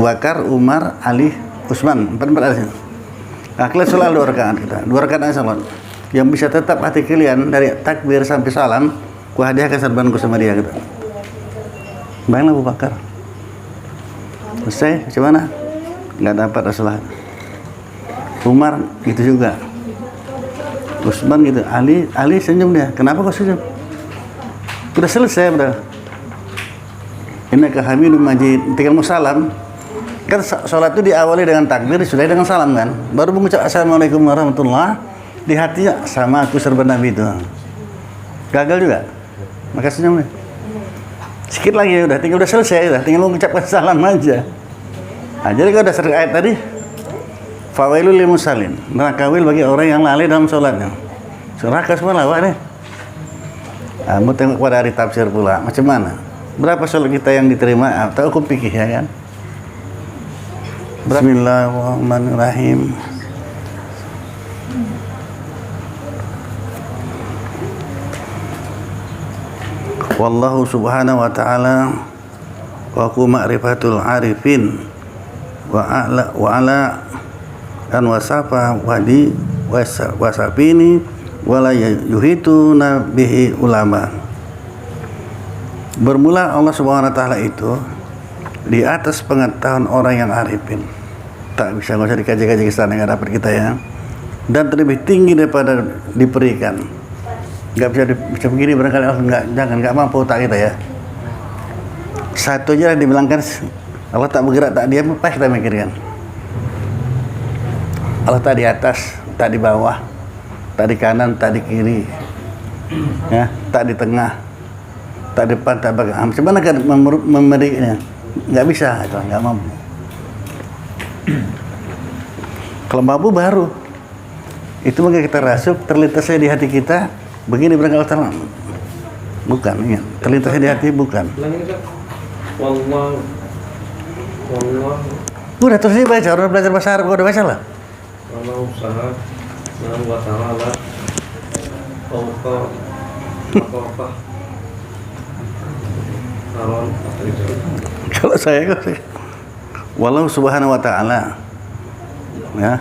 Abu Bakar, Umar, Ali, Utsman, 4 ada sini. Nah, kalian sholat 2 rakaat kita, 2 rakaat aja sholat. Yang bisa tetap hati kalian dari takbir sampai salam, ku hadiahkan serbanku sama dia gitu. Bayanglah Abu Bakar. Selesai, macam mana? Nggak dapat Rasulullah. Umar gitu juga. Utsman gitu. Ali senyum dia. Kenapa kok senyum? Udah selesai, bro. Innaka Hamidum Majid. Tinggal mau salam. Kan sholat itu diawali dengan takbir, disudahi dengan salam kan. Baru mengucap assalamualaikum warahmatullah, di hatinya sama aku serban Nabi itu. Gagal juga. Maka senyum deh. Sedikit lagi udah, tinggal udah selesai udah, tinggal mengucapkan salam aja. Nah, jadi kalau udah sering ayat tadi, fawailul lil musallin, neraka bagi orang yang lalai dalam sholatnya. Neraka semua lawak nih. Kamu tengok pada hari tafsir pula, macam mana? Berapa sholat kita yang diterima? Tahu aku pikir ya kan? Bismillahirrahmanirrahim. Wallahu subhanahu wa ta'ala wa ku ma'rifatul arifin wa ala dan wasafa wadi wasafini wala yuhituna bihi ulama. Bermula Allah subhanahu wa ta'ala itu di atas pengetahuan orang yang arifin, tak bisa, nggak usah dikaji-kaji ke sana, nggak dapat kita ya, dan terlebih tinggi daripada diberikan. Nggak bisa begini barangkali Allah nggak mampu tak kita ya. Satu aja dibilangkan Allah tak bergerak, tak diam, apa kita mikirkan? Allah tak di atas, tak di bawah, tak di kanan, tak di kiri, ya, tak di tengah, tak depan, tak belakang. Macam mana kan memberinya? Nggak bisa, itu nggak mampu. Kalau mampu baru itu maka kita rasuk, terlintasnya di hati kita begini berangkat Allah. Bukan, ya. Terlintasnya di hati bukan. Wallahu. Udah terus ini baca, orang belajar bahasa Arab, kau udah baca lah. Wallahu usaha wa ta'ala fauqa kalau saya walau subhanahu wa ta'ala ya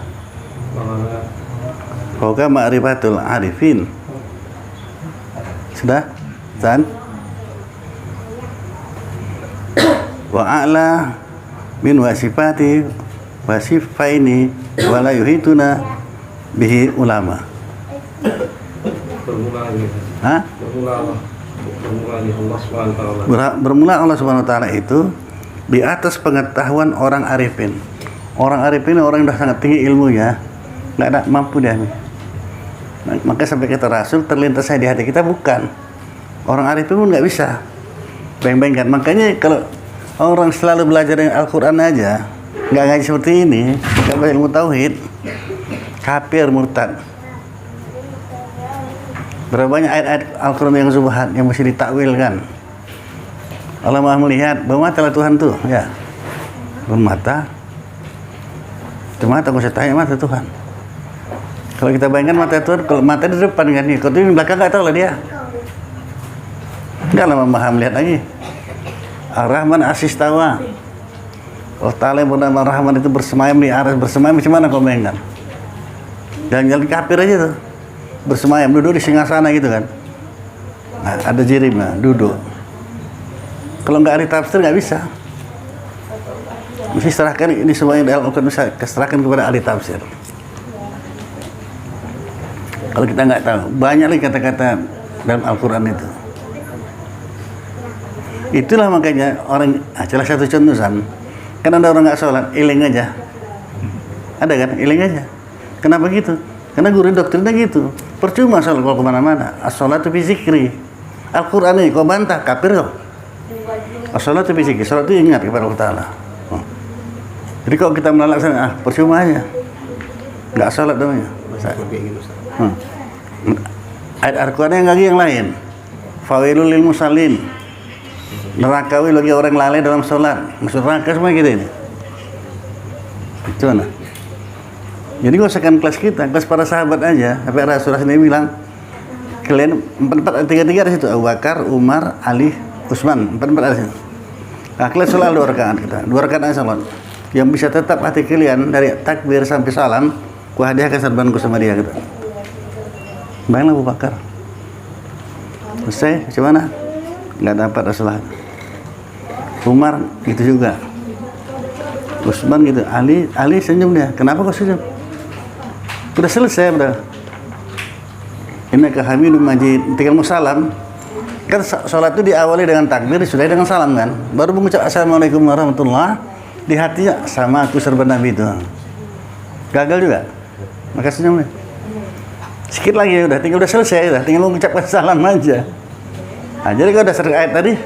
fauqa ma'rifatul arifin sudah dan wa a'la min wasifati wasifaini wala yuhituna bihi ulama. Bermula Allah Subhanahu wa ta'ala itu di atas pengetahuan orang arifin. Orang arifin orang yang sudah sangat tinggi ilmunya, nggak ada mampu dia. Maka sampai kita rasul terlintasnya di hati kita bukan. Orang arifin pun nggak bisa bayang-bayangkan. Makanya kalau orang selalu belajar dengan Al-Quran aja, nggak ngaji seperti ini, nggak belajar ilmu tauhid, kafir, murtad. Berapa banyak ayat-ayat Al-Quran yang subhat, yang mesti ditakwilkan. Allah Maha melihat, bermata lah Tuhan tuh, ya. Bermata. Itu mata, kau saya tanya mata Tuhan. Kalau kita bayangkan mata Tuhan, kalau mata di depan kan, kalau di belakang nggak tahu lah dia. Nggak lama Maha melihat lagi. Ar-Rahman Asistawa. Allah Ta'ala yang bernama Rahman itu bersemayam di aras, bersemayam macam mana kau bayangkan? Jalan-jalan kafir aja tuh. Bersemayam, duduk di singgasana gitu kan. Nah, ada jirimnya, duduk. Kalau nggak ada tafsir nggak bisa. Mesti serahkan ini semuanya dalam Al-Quran, bisa serahkan kepada ahli tafsir. Kalau kita nggak tahu, banyak lagi kata-kata dalam Al-Quran itu. Itulah makanya orang, salah satu contoh kan ada orang nggak sholat, iling aja. Ada kan, iling aja. Kenapa gitu? Karena guru doktrinnya gitu. Percuma sholat kalau kemana-mana. As-sholatu fi zikri. Al-Quran ini kau bantah, kafir kau. As-sholatu fi zikri. Sholat itu ingat kepada Allah Ta'ala. Jadi kalau kita melaksanakan, percuma aja. Nggak sholat namanya. Ayat Al-Quran yang lagi yang lain. Fawailul lil musallin. Nerakawi bagi orang lalai dalam sholat. Maksud neraka semua gitu ini. Itu mana? Jadi gak usah kan kelas kita, kelas para sahabat aja. Sampai Rasulullah sendiri bilang, kalian 4-4 ada situ. Abu Bakar, Umar, Ali, Utsman, 4-4 ada situ. Nah, kalian sholat 2 rakaat kita, 2 rakaat aja sholat. Yang bisa tetap hati kalian dari takbir sampai salam, ku hadiahkan serbanku sama dia gitu. Bayanglah Abu Bakar. Selesai, macam mana? Nggak dapat Rasulullah. Umar gitu juga. Utsman gitu. Ali senyum dia. Kenapa kau senyum? Udah selesai, udah. Innaka Hamidum Majid. Tinggal mau salam. Kan sholat itu diawali dengan takbir, disudahi dengan salam kan. Baru mengucap Assalamualaikum warahmatullahi, di hatinya sama aku serba Nabi itu. Gagal juga. Maka senyum nih. Sedikit lagi udah, udah selesai, udah tinggal mengucapkan salam aja. Nah, jadi kalau dasar ayat tadi,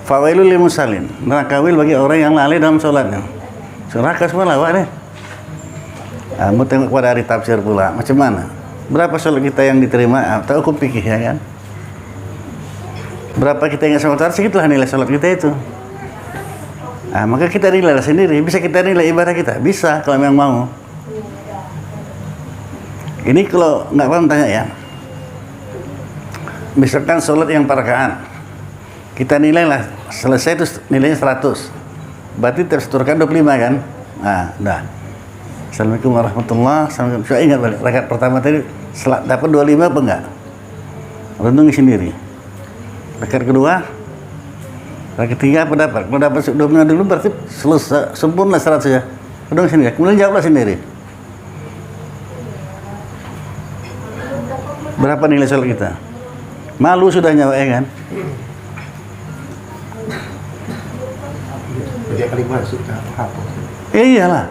fawailul lil musallin, neraka bagi orang yang lalai dalam sholatnya. Neraka semua lawak deh. Kamu tengok pada hari tafsir pula, macam mana? Berapa sholat kita yang diterima? Tahu aku pikir ya kan? Berapa kita yang sholat? Segitulah nilai sholat kita itu. Nah, maka kita nilai sendiri. Bisa kita nilai ibadah kita? Bisa, kalau memang mau. Ini kalau nggak paham tanya ya. Misalkan sholat yang 4 rakaat, kita nilai lah, selesai itu nilainya 100. Berarti terseturkan 25 kan? Nah, dah. Assalamualaikum warahmatullahi wabarakatuh. Saya ingat balik, rakaat pertama tadi dapat 25 apa enggak? Renungi sendiri. Rakaat kedua, rakaat ketiga apa dapat? Kalau dapat 25 dulu berarti selesai, sempurna 100 ya. Renungi sendiri, kemudian jawablah sendiri. Berapa nilai sholat kita? Malu sudah nyawa ya kan? 3 kali masuk hapus. Iyalah.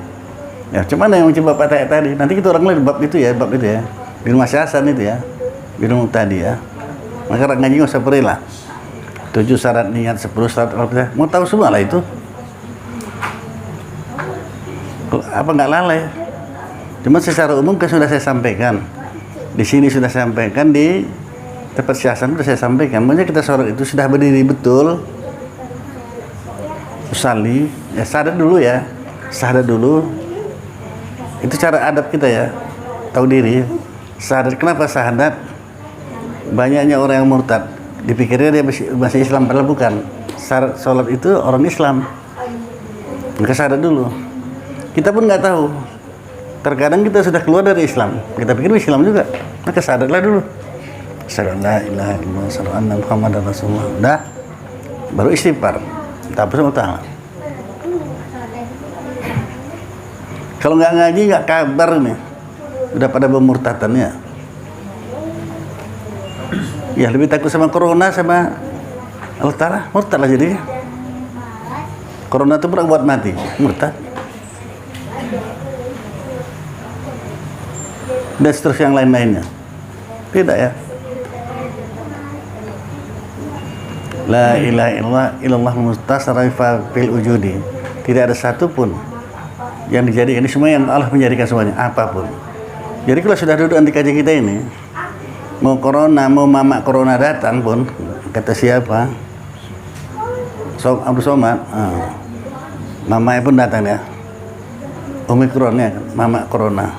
Ya, cuman yang mencoba Pak tadi. Nanti kita orang lain bab itu ya. Di rumah Syasan itu ya. Di rumah tadi ya. Maka ngaji nggak usah perilah. 7 syarat niat, 10 syarat apa. Mau tahu semua lah itu. Apa nggak lalai? Cuma secara umum kan sudah saya sampaikan. Di sini sudah saya sampaikan, di tempat Syasan sudah saya sampaikan. Maksudnya kita sholat itu sudah berdiri betul. Usalli, ya syahadat dulu ya. Syahadat dulu. Itu cara adab kita ya. Tahu diri. Syahadat, kenapa syahadat? Banyaknya orang yang murtad. Dipikirnya dia masih Islam, padahal bukan. Syarat sholat itu orang Islam. Maka syahadat dulu. Kita pun nggak tahu. Terkadang kita sudah keluar dari Islam. Kita pikir Islam juga. Maka syahadatlah dulu. Asyhadu an la ilaha illallah, asyhadu anna Muhammadar Rasulullah. Udah. Baru istighfar. Tapi sama ta'ala. Kalau nggak ngaji, nggak kabar nih. Udah pada pemurtadannya. Ya lebih takut sama corona sama Allah Ta'ala. Murtad lah jadinya. Corona itu pernah buat mati. Murtad. Dan seterusnya yang lain-lainnya. Tidak ya. La ilaha illallah mustasarrif fil wujudi. Tidak ada satupun yang dijadikan, ini semua yang Allah menjadikan semuanya, apapun. Jadi kalau sudah duduk nanti kaji kita ini, mau corona, mau mama corona datang pun, kata siapa? Abdul Somad, mamanya pun datang ya. Omikronnya, mama corona.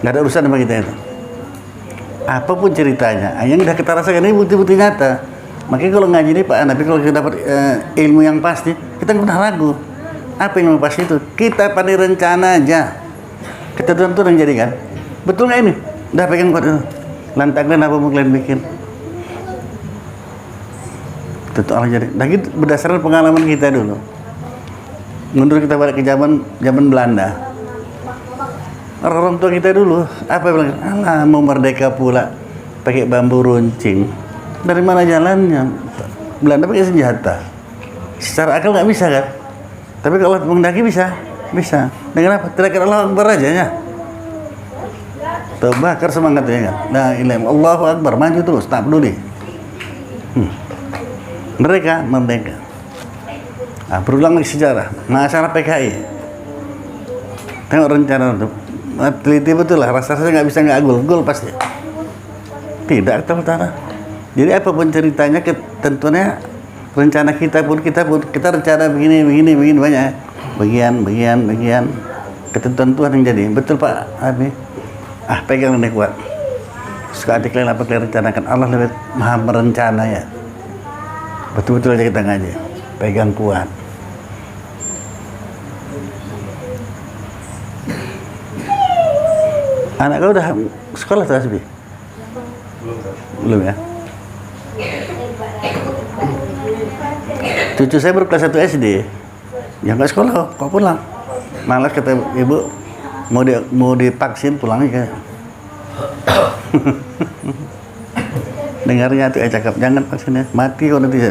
Nggak ada urusan sama kita itu. Apapun ceritanya, yang udah kita rasakan ini bukti-bukti nyata. Makanya kalau ngaji ini Pak Nabi, kalau kita dapat ilmu yang pasti, kita nggak pernah ragu. Apa yang pasti itu? Kita pada rencana aja. Kita tentu yang jadikan. Betul nggak ini? Udah pegang kuat itu. Lantaknya apa mau kalian bikin? Tentu Allah jadi. Nah, gitu, berdasarkan pengalaman kita dulu. Mundur kita balik ke zaman Belanda. Orang tua kita dulu, apa yang bilang? Alah, mau merdeka pula pakai bambu runcing. Dari mana jalannya? Belanda pakai senjata. Secara akal nggak bisa kan? Tapi kalau menghendaki bisa. Dengan apa? Terakhir Allah Akbar aja ya. Tuh bakar semangatnya kan. Nah, ilahi Allahu Akbar, maju terus, tak peduli. Mereka merdeka. Nah, berulang lagi sejarah. Masalah PKI. Tengok rencana itu. Teliti betul lah. Rasa-rasanya nggak bisa nggak gol pasti. Tidak terutara. Jadi apapun ceritanya, tentunya rencana kita pun kita rencana begini banyak. Bagian ketentuan Tuhan yang jadi. Betul Pak Abi. Pegang ini kuat. Suka hati kalian apa kalian rencanakan, Allah lebih maha merencana ya. Betul-betul aja kita ngaji. Pegang kuat. Anak kau udah sekolah tuh Asbi? Belum kan? Belum ya? Cucu saya baru kelas 1 SD. Ya nggak sekolah, kok pulang. Malas kata ibu, mau divaksin pulang aja. Dengarnya tuh cakap, jangan vaksinnya, mati kau nanti.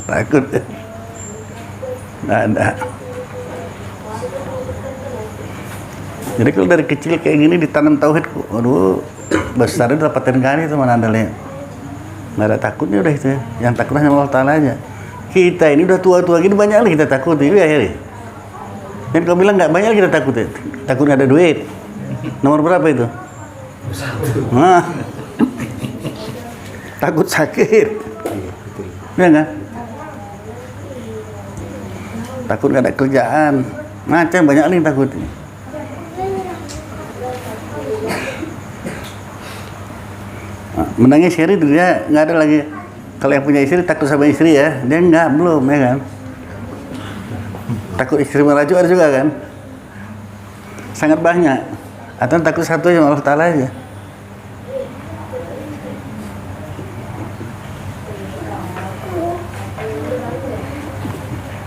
Takut. Nggak ada. Jadi kalau dari kecil kayak gini ditanam tauhid, aduh, besarnya dapatin kali itu mana andalnya. Nggak ada takutnya udah itu ya. Yang takutnya sama Allah Ta'ala aja. Kita ini udah tua-tua gini banyak lagi kita takut itu ya akhirnya. Dan kau bilang nggak banyak kita takut ya. Takut nggak ada duit. Nomor berapa itu? 1. Nah. Takut sakit. Iya nggak? Takut nggak ada kerjaan. Macam banyak lagi takut. Menangis istri dia nggak ada lagi. Kalau yang punya istri takut sama istri ya, dia belum ya kan. Takut istri merajuk ada juga kan. Sangat banyak. Atau takut satu yang Allah Ta'ala aja.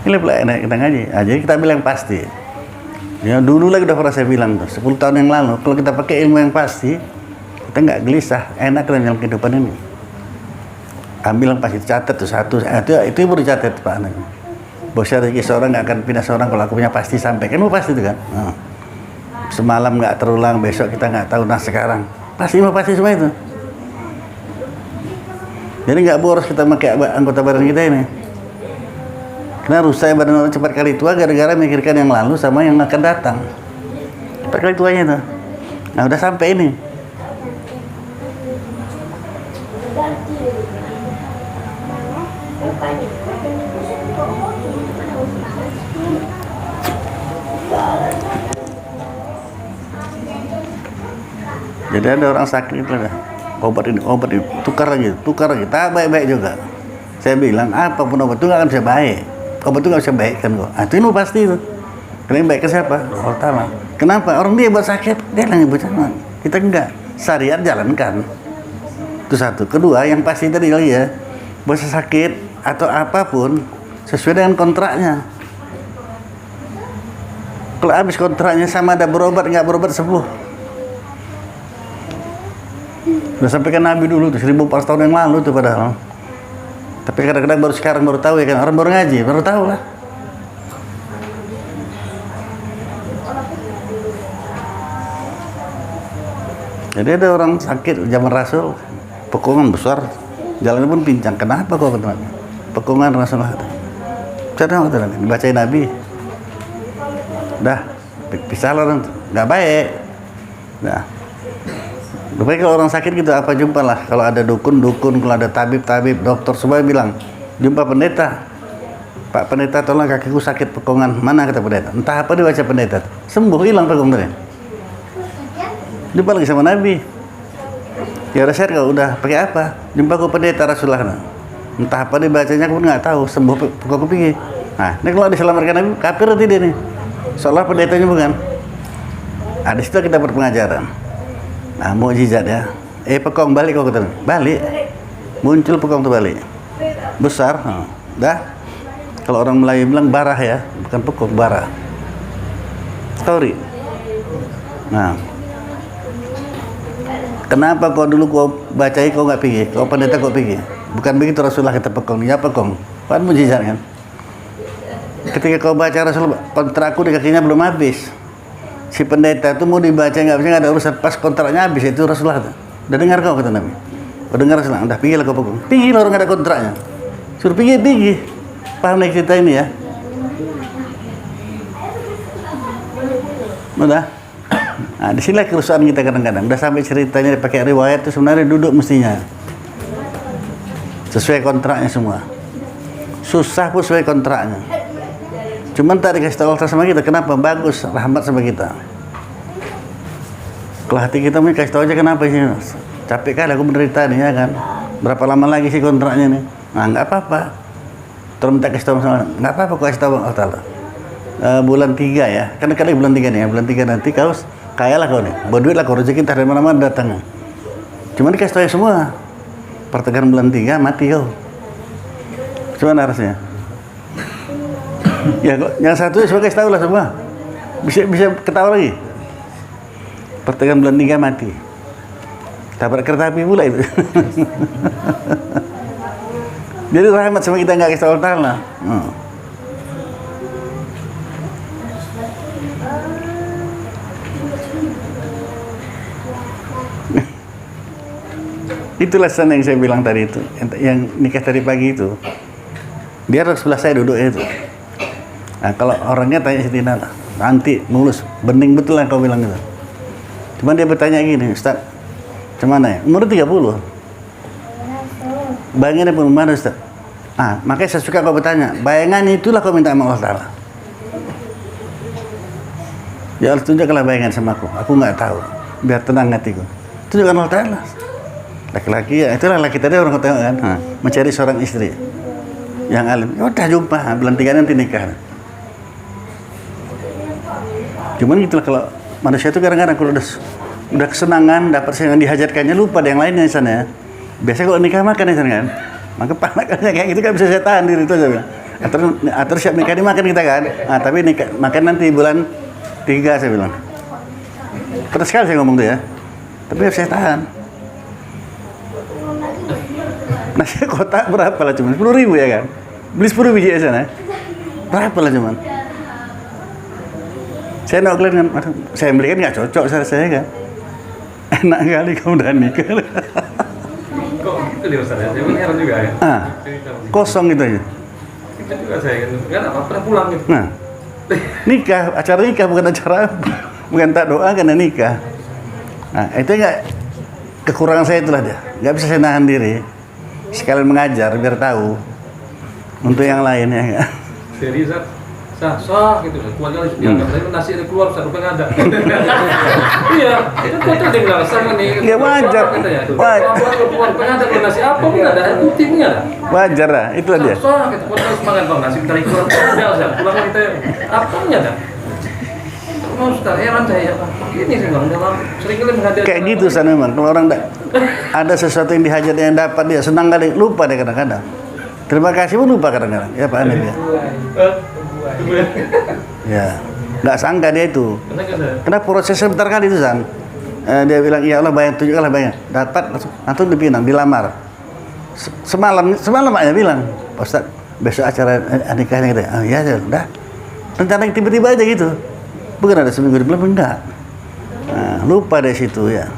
Ini pula enak kita ngaji. Jadi kita bilang pasti. Ya dulu lagi udah pernah saya bilang tuh, 10 tahun yang lalu, kalau kita pakai ilmu yang pasti, kita nggak gelisah, enak dalam kehidupan ini. Ambil yang pasti, catat tuh satu, itu baru catat Pak Anak. Bosnya rezeki seorang nggak akan pindah seorang kalau aku punya pasti sampai, kan pasti itu kan. Nah. Semalam nggak terulang, besok kita nggak tahu, nah sekarang pasti semua itu. Jadi nggak boros kita pakai anggota badan kita ini. Karena rusak badan orang cepat kali tua gara-gara mikirkan yang lalu sama yang akan datang. Cepat kali tuanya itu. Nah udah sampai ini. Jadi ada orang sakit lah, obat ini tukar lagi, tak baik-baik juga. Saya bilang apapun obat itu nggak akan bisa baik, obat itu nggak bisa baik kan kok. Itu ini pasti itu. Karena yang baik ke siapa? Allah Ta'ala. Kenapa? Orang dia buat sakit, dia lagi buat jangan. Kita enggak. Syariat jalankan. Itu satu. Kedua, yang pasti tadi lagi ya, buat sakit atau apapun sesuai dengan kontraknya. Kalau habis kontraknya sama ada berobat nggak berobat sembuh. Udah sampaikan Nabi dulu tuh 1400 tahun yang lalu tuh padahal. Tapi kadang-kadang baru sekarang baru tahu ya kan, orang baru ngaji baru tahu lah. Jadi ada orang sakit zaman Rasul, pekungan besar, jalannya pun pincang. Kenapa kok ketemu? Pekungan Rasulullah. Cadang itu nanti dibacain Nabi. Dah, pisah lah orang, nggak baik. Dah. Baik kalau orang sakit gitu apa jumpa lah. Kalau ada dukun, kalau ada tabib, dokter semua bilang jumpa pendeta. Pak pendeta tolong kakiku sakit pekongan. Mana kata pendeta? Entah apa dibaca pendeta. Sembuh hilang pekongannya. Jumpa lagi sama Nabi. Ya udah share kau udah pakai apa? Jumpa ku pendeta Rasulullah. Entah apa dibacanya aku pun nggak tahu. Sembuh pokokku pergi. Nah, ini kalau diselamatkan Nabi kafir atau tidak nih? Seolah pendetanya bukan. Ada situ kita berpengajaran. Nah, mukjizat ya. Pekong balik kau kata. Balik. Muncul pekong itu balik. Besar. Dah. Kalau orang Melayu bilang barah ya, bukan pekong, barah. Story. Nah. Kenapa kau dulu kau bacai kau nggak pergi? Kau pendeta kau pergi? Bukan begitu Rasulullah kata pekong. Ya pekong. Kan mukjizat kan? Ketika kau baca Rasul kontrakku di kakinya belum habis. Si pendeta itu mau dibaca nggak ada urusan, pas kontraknya habis itu Rasulullah kata, udah dengar kau kata Nabi, udah dengar Rasulullah, udah pergi lah kau pokok, pergi lah orang nggak ada kontraknya, suruh pergi, paham nih cerita ini ya, udah, nah disinilah kerusuhan kita kadang-kadang, udah sampai ceritanya pakai riwayat itu sebenarnya duduk mestinya, sesuai kontraknya semua, susah pun sesuai kontraknya. Cuman tak dikasih tahu Allah sama kita, kenapa? Bagus, rahmat sama kita. Kalau hati kita mau kasih tahu aja kenapa sih? Capek kali aku menderita nih ya kan. Berapa lama lagi sih kontraknya nih? Nah nggak apa-apa. Terus minta kasih tahu sama, nggak apa-apa aku kasih tahu Allah Ta'ala. Bulan 3 ya, kan kali bulan 3 nih ya, bulan 3 nanti kau kaya lah kau nih, berduit lah kau, rezeki entah dari mana-mana datang. Cuma dikasih tahu semua, pertengahan bulan 3 mati kau. Cuman harusnya. Ya, yang satu sebagai tahu lah semua. Bisa ketawa lagi. Pertengahan bulan 3 mati. Tabrak kereta api pula itu. Jadi rahmat sama kita nggak kisah Allah Ta'ala. Itulah sana yang saya bilang tadi itu, yang nikah tadi pagi itu, dia harus sebelah saya duduk itu. Nah, kalau orangnya tanya Siti Nana, nanti mulus, bening betul lah kau bilang gitu. Cuman dia bertanya gini, Ustaz, cuman ya, umur 30, bayangannya pun mana Ustaz? Makanya saya suka kau bertanya, bayangan itulah kau minta sama Allah Ta'ala. Ya Allah, tunjukkanlah bayangan sama aku nggak tahu, biar tenang hatiku. Tunjukkan Allah Ta'ala. Laki-laki ya, itulah laki tadi orang kau tengok kan, mencari seorang istri yang alim. Ya udah jumpa, bulan 3 nanti nikah. Cuman gitulah kalau manusia itu kadang-kadang kalau udah kesenangan, dapat yang dihajatkannya, lupa ada yang lainnya di sana ya. Biasanya kalau nikah makan di sana kan, maka panakannya kayak gitu kan bisa saya tahan diri itu saya bilang. Atau siap nikah dimakan kita kan, tapi nikah makan nanti bulan 3 saya bilang. Terus sekali saya ngomong tuh ya, tapi harus saya tahan. Nasi kotak berapa lah cuman 10.000 ya kan, beli 10 biji di sana, berapa lah cuman. Saya nak kalian kan, saya beli kan nggak cocok saya kan. Enak kali kamu udah nikah. Kok gitu dia Ustaz ya? Saya pun heran juga ya. Kosong gitu aja. Itu juga saya kan, nggak apa pernah pulang gitu. Nah, nikah, acara nikah bukan acara, bukan tak doa karena nikah. Nah, itu nggak kekurangan saya itulah dia. Nggak bisa saya nahan diri. Sekalian mengajar biar tahu untuk yang lain ya nggak. Serius sah gitu kan, keluarga dianggap saya nasi ada keluar satu ada. Iya, itu kota dia bilang sama nih. Ya wajar. Keluar ada nasi apa pun ada, buktinya ada. Wajar lah, itulah dia. Sah gitu, kota semangat bang nasi dari keluar ada, pulang kita apanya ada. Mau Ustaz, heran saya begini sih bang, dalam sering kali menghadapi Kayak gitu sana memang, kalau orang ada sesuatu yang dihajat yang dapat dia senang kali, lupa dia kadang-kadang. Terima kasih pun lupa kadang-kadang, ya Pak Anil ya. Ya, nggak sangka dia itu. Karena prosesnya bentar kali itu San. Dia bilang, ya Allah bayang, tunjukkanlah bayang. Dapat, langsung dipinang, dilamar. Semalam maknya bilang, Ustaz, besok acara nikahnya gitu. Ya udah. Rencana tiba-tiba aja gitu. Bukan ada seminggu di belakang, enggak. Nah, lupa dari situ ya.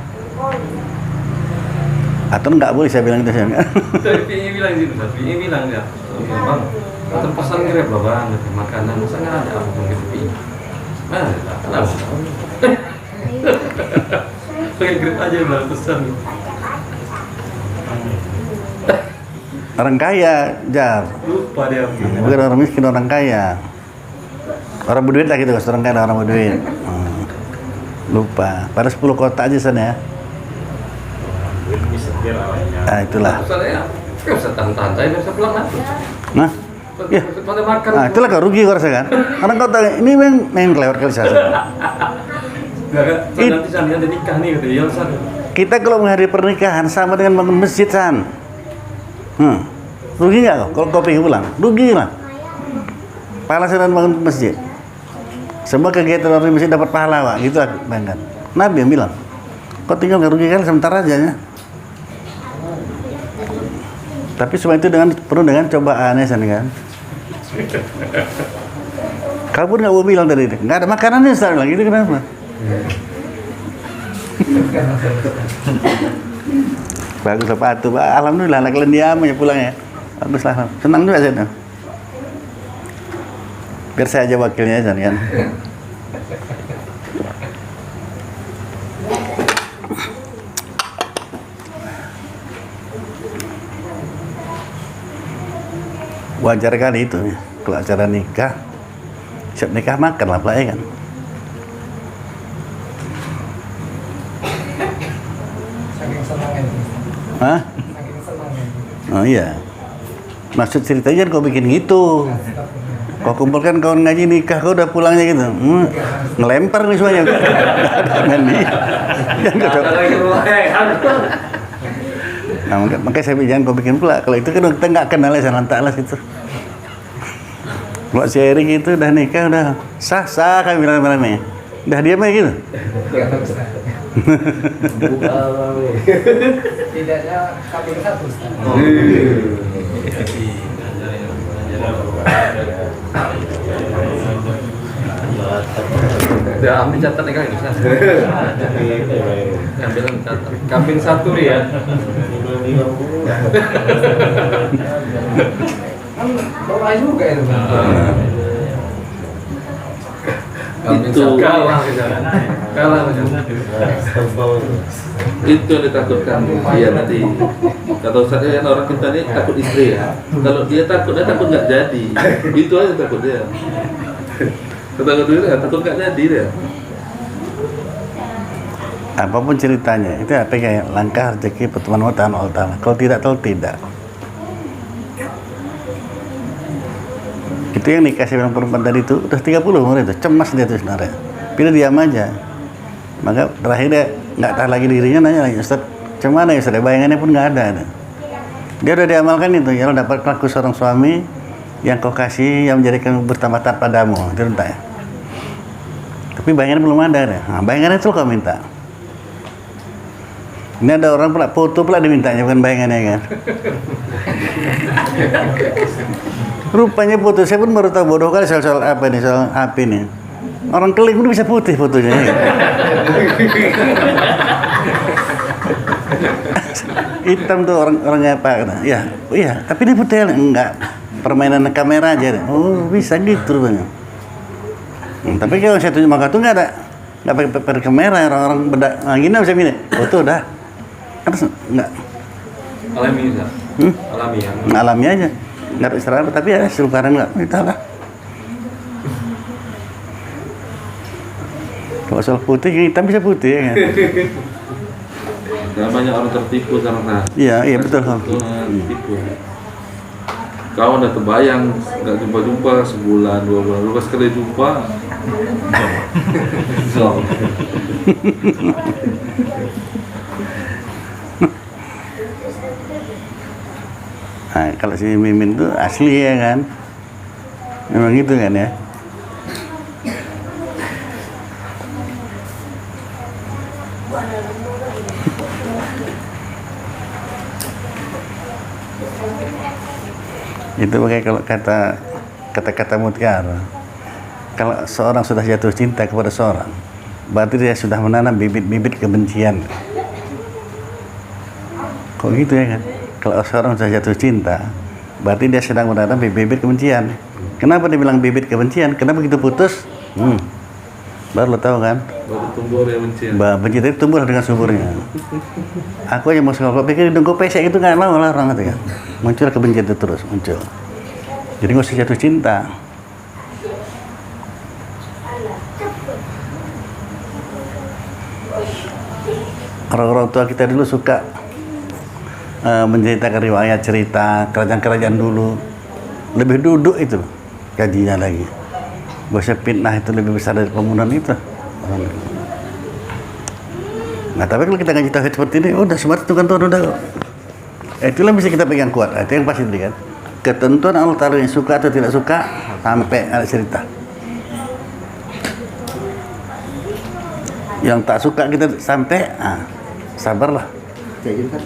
Atau enggak boleh saya bilang itu saya. Tapi bilang gitu, tapi bilang ya, bang, terpesan grab lah bang, makanan, masa nggak ada apapun gitu pi. Kenapa? Pakai grab aja lah pesan. Orang kaya, Jar. Lupa dia. Bukan orang miskin, orang kaya. Orang berduit lah gitu, orang kaya orang berduit. Lupa. Pada 10 kota aja sana ya. Nah itulah. Saya bisa tahan-tahan saya bisa pulang nanti. Nah, ya. Nah itulah kau rugi kau rasa kan? Karena kau tahu ini main kelewat kali saya. Nanti San ada nikah nih gitu ya San. Kita kalau menghadiri pernikahan sama dengan bangun masjid San. Rugi nggak kau? Kalau kau pengen pulang, rugi lah. Pahala saya bangun masjid. Semua kegiatan orang masjid dapat pahala, Pak. Gitu bayangkan. Nabi yang bilang, kau tinggal nggak rugi kan sebentar aja ya. Tapi semua itu penuh dengan cobaan ya San kan. Kau pun nggak mau bilang dari itu, nggak ada makanannya San lagi itu kenapa? Bagus lah Pak Atu, alhamdulillah anak kalian diam aja pulang ya. Bagus lah, senang juga saya. Biar saya aja wakilnya San kan. Wajar kali itu ya. Kalau acara nikah, siap nikah makan lah Pak ya kan. Saking senangnya. Hah? Saking senangnya. Oh iya. Maksud ceritanya kan kau bikin gitu. Kau kumpulkan kawan ngaji nikah, kau udah pulangnya gitu. Ngelempar nih semuanya. Mandi. Ada lagi mulai. Nah, makanya saya bilang jangan kau bikin pula. Kalau itu kan kita nggak kenal ya sama Allah itu. Kalau sharing itu udah nikah udah sah kami bilang ramai. Udah diam aja gitu. Tidak ada kabin satu Ustaz. Udah ambil catat nih kali Ustaz. Ambil catat. Kabin satu ya. Kan doa juga itu. Kabin Itu. satu kalah kita. Kalah kita. Itu yang ditakutkan dia nanti. Kata Ustaznya kan orang kita ini takut istri ya. Kalau dia takut nggak jadi. Itu aja takut dia. Takut dia, takut nggak jadi dia. Apapun ceritanya, itu apa kayak langkah rezeki pertemuan Allah Ta'ala. Kalau tidak tahu tidak. Itu yang dikasih orang perempuan tadi itu udah 30 umur itu, cemas dia tuh sebenarnya. Pilih diam aja. Maka terakhir dia nggak tahan lagi dirinya, nanya lagi, Ustaz, cuman ya Ustaz, bayangannya pun nggak ada. Dia udah diamalkan itu, ya lo dapat kelaku seorang suami yang kau kasih yang menjadikan bertambah taat padamu, itu entah ya. Tapi bayangannya belum ada deh. Nah, bayangannya itu kau minta. Ini ada orang pula foto pula dimintanya, bukan bayangannya kan. Rupanya foto, saya pun baru tahu bodoh kali soal apa nih, soal HP nih. Orang keling pun bisa putih fotonya. Ya. Hitam tuh orangnya apa? Ya, iya. Tapi dia putih enggak. Permainan kamera aja deh. Oh bisa gitu rupanya. Tapi kalau saya tunjuk maka tuh nggak pakai kamera, orang-orang bedak. Nah, gini bisa milih. Foto dah. Kan enggak. Alami Ustaz. Alami ya. Alami aja. Nggak ada istilah apa, tapi ya selukaran nggak. Kita lah. Kalau soal putih, hitam bisa putih ya kan? Karena banyak orang tertipu karena Iya betul. tertipu. Kau udah terbayang nggak jumpa sebulan 2 bulan, lu sekali jumpa. So. Nah, kalau si Mimin itu asli ya kan? Memang gitu kan ya? Itu pakai kalau kata-kata Mutiara, kalau seorang sudah jatuh cinta kepada seorang, berarti dia sudah menanam bibit-bibit kebencian. Kok gitu ya kan? Kalau seorang sudah jatuh cinta, berarti dia sedang menanam bibit kebencian. Kenapa dibilang bibit kebencian? Kenapa begitu putus? Baru lo tahu kan? Baru tumbuh dia benci. Benci itu tumbuh dengan suburnya. Aku aja mau sekolah, pikir hidung gue pesek itu nggak mau lah orang itu kan. Muncul kebencian itu terus muncul. Jadi nggak usah jatuh cinta. Orang-orang tua kita dulu suka menceritakan riwayat cerita kerajaan-kerajaan dulu. Lebih duduk itu kajinya lagi. Bahwa fitnah itu lebih besar dari pembunuhan itu. Nah tapi kalau kita ngaji tauhid seperti ini, udah semua tentukan Tuhan udah. Itulah bisa kita pegang kuat. Itu yang pasti kan. Ketentuan Allah Ta'ala yang suka atau tidak suka sampai ada cerita. Yang tak suka kita sampai, sabarlah. Jadi kan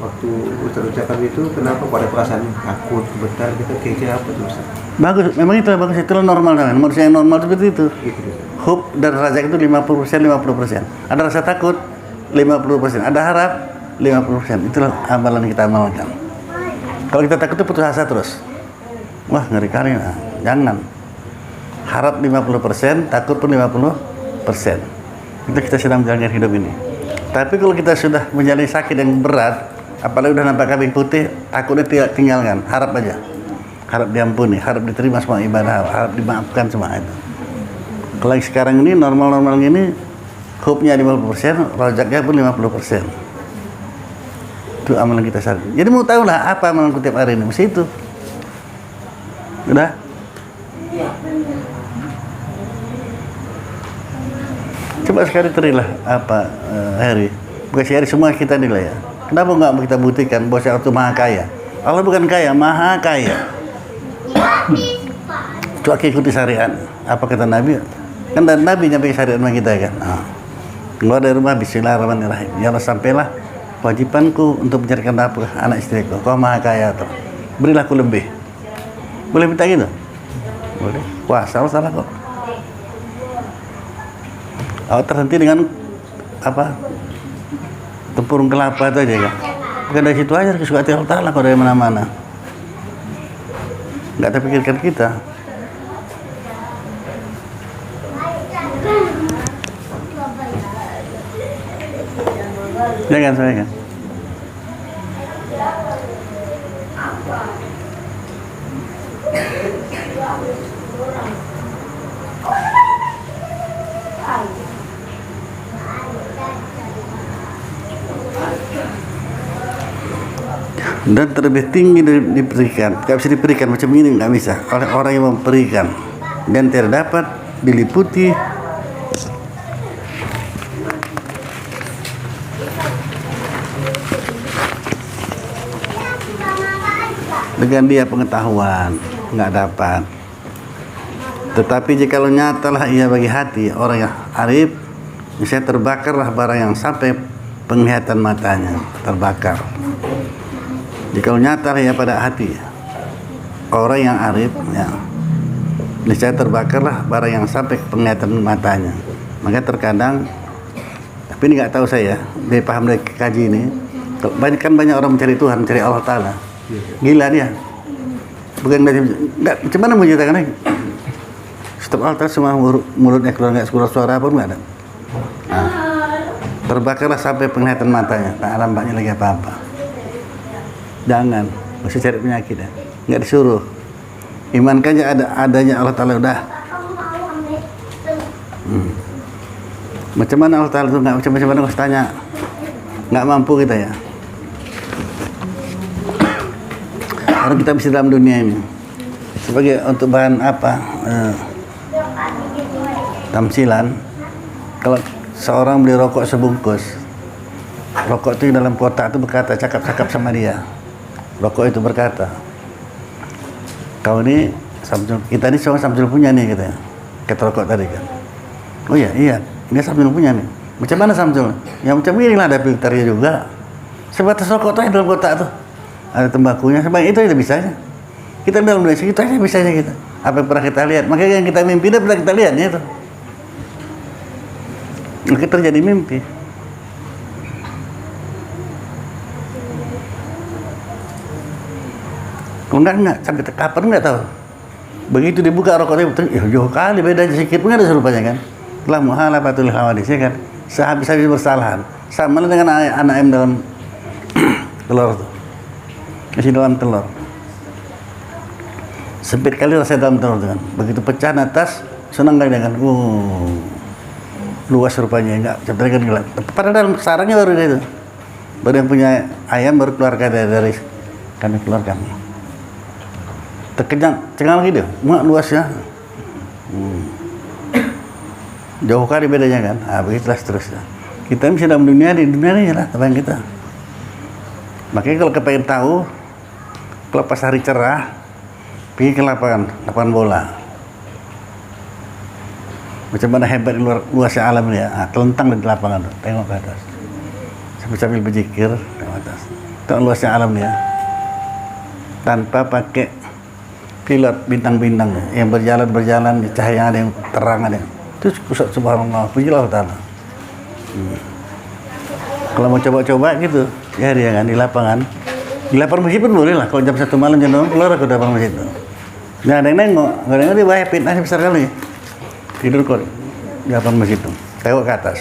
waktu Ustaz ucapkan itu, kenapa pada perasaan takut, gemetar, kita kira apa tuh Ustaz? Bagus, memang itu bagus, itu normal kan. Manusia yang normal seperti itu. Hub dan rasa itu 50%. Ada rasa takut 50%, ada harap 50%. Itulah amalan yang kita amalkan. Kalau kita takut itu putus asa terus. Wah, ngeri kali. Nah, jangan. Harap 50%, takut pun 50%. Itu kita sedang menjalankan hidup ini. Tapi kalau kita sudah menjalani sakit yang berat, apalagi udah nampak kambing putih, takutnya tidak tinggalkan. Harap aja. Harap diampuni, harap diterima semua ibadah, harap dimaafkan semua itu. Kalau sekarang ini normal-normal gini, hubnya 50%, rojaknya pun 50%. Itu amalan kita saat ini. Jadi mau tahu lah apa amalan tiap hari ini, mesti itu. Udah? Coba sekali terilah apa Heri, bukan si Heri, semua kita nilai ya. Kenapa nggak kita buktikan bahwa Allah itu maha kaya? Allah bukan kaya, maha kaya. Coba ikuti syariat. Apa kata Nabi? Kan dari Nabi nyampe syariat sama kita kan. Keluar dari rumah, Bismillahirrahmanirrahim. Ya Allah, sampailah kewajibanku untuk mencarikan nafkah anak istriku. Kau maha kaya tuh. Berilah aku lebih. Boleh minta gitu? Boleh. Wah, salah kok. Awak terhenti dengan apa? Tempurung kelapa itu aja kan. Bukan dari situ aja, kesukaan Allah Ta'ala kok dari mana-mana. Nggak terpikirkan kita. Jangan saya kan. Dan terlebih tinggi diberikan, nggak bisa diberikan macam ini, nggak bisa oleh orang yang memberikan, dan tidak dapat diliputi dengan dia pengetahuan, nggak dapat. Tetapi jikalau nyatalah ia bagi hati orang yang arif, misalnya terbakarlah barang yang sampai penglihatan matanya terbakar. Jikalau nyatalah ia pada hati orang yang arif, ya, misalnya terbakarlah barang yang sampai penglihatan matanya. Maka terkadang, tapi ini nggak tahu saya, dari paham dari kaji ini, banyak orang mencari Tuhan, mencari Allah Ta'ala. Gila dia, bukan nggak, macam mana menceritakannya? Setiap altar semua mulutnya keluar, nggak keluar suara pun nggak ada. Nah, terbakarlah sampai penglihatan matanya, tak nampaknya lagi apa-apa. Jangan, mesti cari penyakit ya, nggak disuruh. Imankan aja adanya Allah Ta'ala udah. Macam mana Allah Ta'ala itu nggak macam mana harus tanya, nggak mampu kita ya. Orang kita bisa dalam dunia ini sebagai untuk bahan apa tamsilan. Kalau seorang beli rokok sebungkus, rokok itu dalam kotak itu berkata, cakap sama dia. Rokok itu berkata, kau ini Samsul, kita ini semua Samsul punya nih katanya. Kata rokok tadi kan. Oh iya, ini Samsul punya nih. Macam mana Samsul? Ya macam inilah, ada filternya juga. Sebatas rokok tuh dalam kotak tuh. Ada tembakunya, sebanyak itu aja bisanya. Kita dalam dunia itu aja bisanya kita. Apa yang pernah kita lihat? Makanya yang kita mimpi itu pernah kita lihatnya itu. Maka terjadi mimpi. Enggak, sampai kapan enggak tahu. Begitu dibuka rokoknya, ya jauh kali bedanya sedikit pun ada serupanya kan. Telah muhalafatul hawadis ya kan. Sehabis-habis bersalahan. Sama dengan anak ayam dalam telur itu. Masih dalam telur. Sempit kali rasanya dalam telur itu kan. Begitu pecah atas, senang kali dengan luas rupanya, enggak cepat kan gelap. Padahal dalam sarangnya baru itu. Baru yang punya ayam baru keluarkan dari kami keluarkan. Terkenyang, cengang lagi dia, luasnya. Jauh kali bedanya kan. Begitulah seterusnya. Kita bisa dalam dunia, di dunia ini lah apa yang kita. Makanya kalau kepengen tahu, kalau pas hari cerah, pergi ke lapangan bola. Macam mana hebat luasnya alam ini ya. Telentang di lapangan, tengok ke atas. Sambil berzikir, tengok atas. Tengok luasnya alam ya. Tanpa pakai pilot bintang-bintang yang berjalan di cahaya yang ada yang terang ada. Itu subhanallah, pujilah Allah Ta'ala. Kalau mau coba-coba gitu, ya dia kan di lapangan. Di lapangan masjid pun boleh lah. Kalau jam 1 malam jam 2 keluar ke lapangan masjid itu. Nggak ada yang nengok, dia bahaya fitnahnya besar kali. Tidur kok di lapangan masjid itu, tengok ke atas.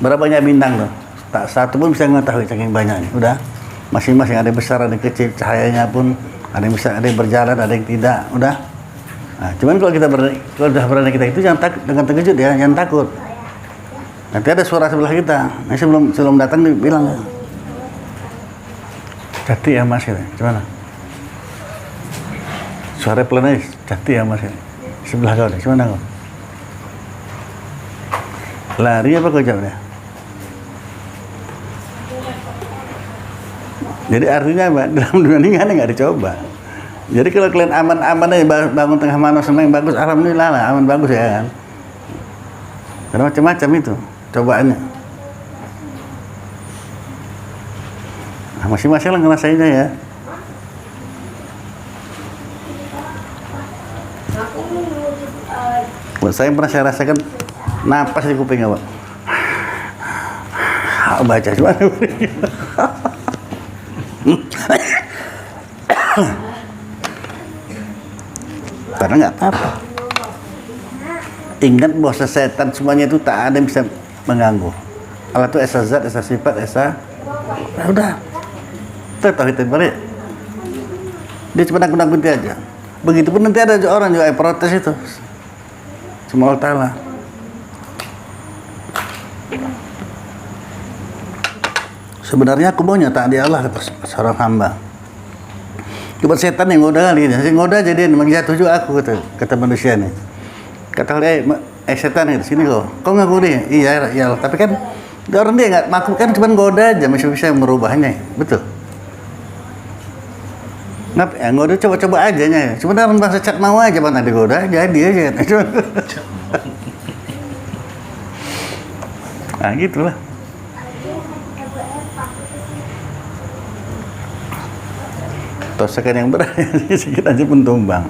Berapa banyak bintang tuh? Tak satu pun bisa mengetahui saking banyaknya. Udah, masing-masing ada yang besar, ada yang kecil, cahayanya pun ada yang bisa, ada yang berjalan, ada yang tidak. Udah. Nah, cuman kalau sudah berada kita itu jangan takut, dengan terkejut ya, jangan takut. Nanti ada suara sebelah kita. Nah, sebelum datang dia bilang, Jati ya Mas ini. Gimana? Suara pelan aja, Jati ya Mas ini. Sebelah kau nih, gimana kau? Lari apa kau jawabnya? Jadi artinya apa? Dalam dunia ini kan nggak dicoba. Jadi kalau kalian aman-aman aja bangun tengah malam sama yang bagus, alhamdulillah lah, aman bagus ya kan. Karena macam-macam itu cobaannya. Nah, masing-masing lah ngerasainnya ya. Buat saya pernah saya rasakan napas di kuping apa? Baca cuma. Karena nggak apa-apa. Ingat bahwa setan semuanya itu tak ada yang bisa mengganggu. Allah itu esa zat, esa sifat, esa. Nah, udah. Itu tauhid balik. Dia cuma nakut-nakuti aja. Begitupun nanti ada orang juga yang protes itu. Semua Allah Ta'ala. Sebenarnya aku maunya tak di Allah kata seorang hamba. Cuma setan yang ngoda kali ini. Ngoda jadi menjatuh juga aku kata manusia nih. Kata dia, setan itu sini kau ngaku dia. Iya ya Allah. Tapi kan orang dia nggak makhluk kan cuma ngoda aja masih bisa merubahnya. Betul. Ngap ya ngoda coba-coba aja nya. Cuma dalam bahasa cat mau aja mana digoda jadi aja. Nah gitulah. Tosakan yang berat sedikit aja pun tumbang.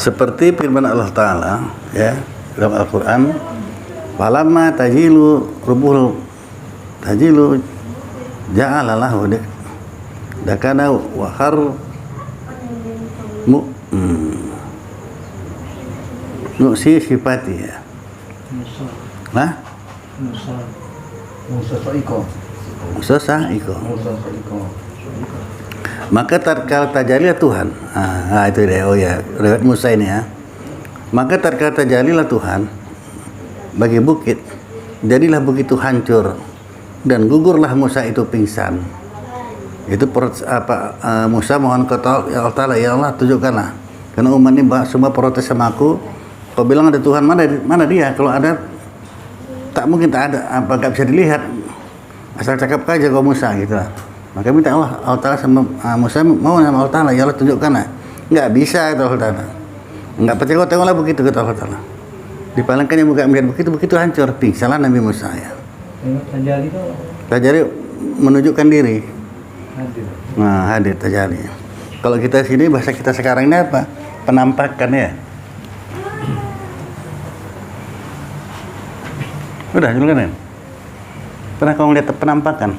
Seperti firman Allah Ta'ala ya dalam Al-Quran, falamma tajilu rubuhul tajilu ja'ala lahu dakana wa khar nuksi sifati ya. Hah? Musa Saiko. Maka tatkala tajallilah Tuhan. Itu dia. Oh ya, riwayat Musa ini ya. Maka tatkala tajallilah Tuhan bagi bukit, jadilah begitu hancur dan gugurlah Musa itu pingsan. Itu Musa mohon ke Allah Ta'ala, ya Allah tunjukkanlah. Karena umat ini semua protes sama aku. Kau bilang ada Tuhan, mana dia? Kalau ada, tak mungkin tak ada. Apa nggak bisa dilihat? Asal cakap aja kau Musa gitu lah. Maka minta Allah Ta'ala sama Musa, mau sama Allah Ta'ala, ya Allah tunjukkanlah. Nggak bisa itu Allah Ta'ala. Nggak percaya kau tengoklah begitu kata Allah Ta'ala. Dipalangkan yang bukan melihat begitu hancur. Pingsanlah Nabi Musa ya. Tajalli menunjukkan diri. Nah, hadir tajalli. Kalau kita sini bahasa kita sekarang ini apa? Penampakan ya. Udah juga kan? Pernah kamu lihat penampakan?